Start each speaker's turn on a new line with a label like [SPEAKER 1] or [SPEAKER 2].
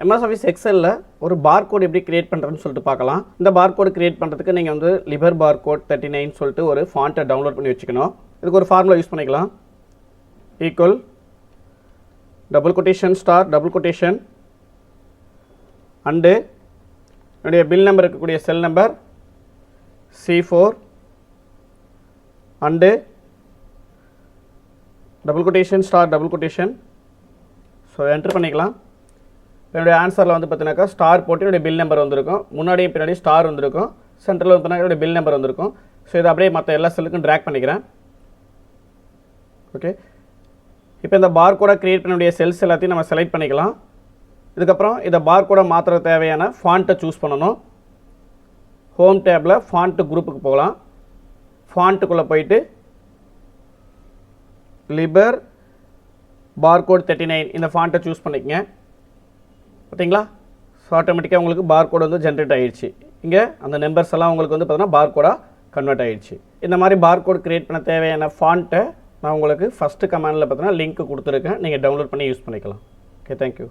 [SPEAKER 1] MS Office எக்ஸலில் ஒரு barcode எப்படி create பண்ணுறதுன்னு சொல்லிட்டு பார்க்கலாம். இந்த பார்கோட் கிரியேட் பண்ணுறதுக்கு நீங்கள் வந்து லிபர் பார்கோட் 39 சொல்லிட்டு ஒரு ஃபாண்ட்டை டவுன்லோட் பண்ணி வச்சுக்கணும். இதுக்கு ஒரு ஃபார்முலா யூஸ் பண்ணிக்கலாம். Equal double quotation star double quotation and என்னுடைய பில் நம்பர் இருக்கக்கூடிய cell number C4 and double quotation star double quotation. So enter பண்ணிக்கலாம். என்னுடைய ஆன்சரில் வந்து பார்த்தீங்கன்னாக்கா ஸ்டார் போட்டு என்னுடைய பில் நம்பர் வந்திருக்கும். முன்னாடியும் பின்னாடி ஸ்டார் வந்திருக்கும். சென்டரில் வந்து பார்த்தீங்கன்னா என்னுடைய பில் நம்பர் வந்திருக்கும். ஸோ இதை அப்படியே மற்ற எல்லா செல்லுக்கும் ட்ராக் பண்ணிக்கிறேன். ஓகே, இப்போ இந்த பார்கோடை கிரியேட் பண்ணக்கூடிய செல்ஸ் எல்லாத்தையும் நம்ம செலக்ட் பண்ணிக்கலாம். இதுக்கப்புறம் இதை பார்கோடை மாற்ற தேவையான ஃபாண்ட்டை சூஸ் பண்ணணும். ஹோம் டேப்பில் ஃபாண்ட்டு குரூப்புக்கு போகலாம். ஃபாண்ட்டுக்குள்ளே போயிட்டு லிபர் பார்கோட் 39 இந்த ஃபாண்ட்டை சூஸ் பண்ணிக்கங்க. பார்த்தீங்களா? ஸோ ஆட்டோமேட்டிக்காக உங்களுக்கு பார்கோட் வந்து ஜென்ரேட் ஆகிடுச்சு. இங்கே அந்த நம்பர்ஸ் எல்லாம் உங்களுக்கு வந்து பார்த்தீங்கன்னா பார்கோடாக கன்வெர்ட் ஆகிடுச்சு. இந்த மாதிரி பார்கோட் கிரியேட் பண்ண தேவையான ஃபாண்ட்டை நான் உங்களுக்கு ஃபஸ்ட்டு கமெண்டில் பார்த்தீங்கன்னா லிங்க் கொடுத்துருக்கேன். நீங்கள் டவுன்லோட் பண்ணி யூஸ் பண்ணிக்கலாம். Okay, thank you.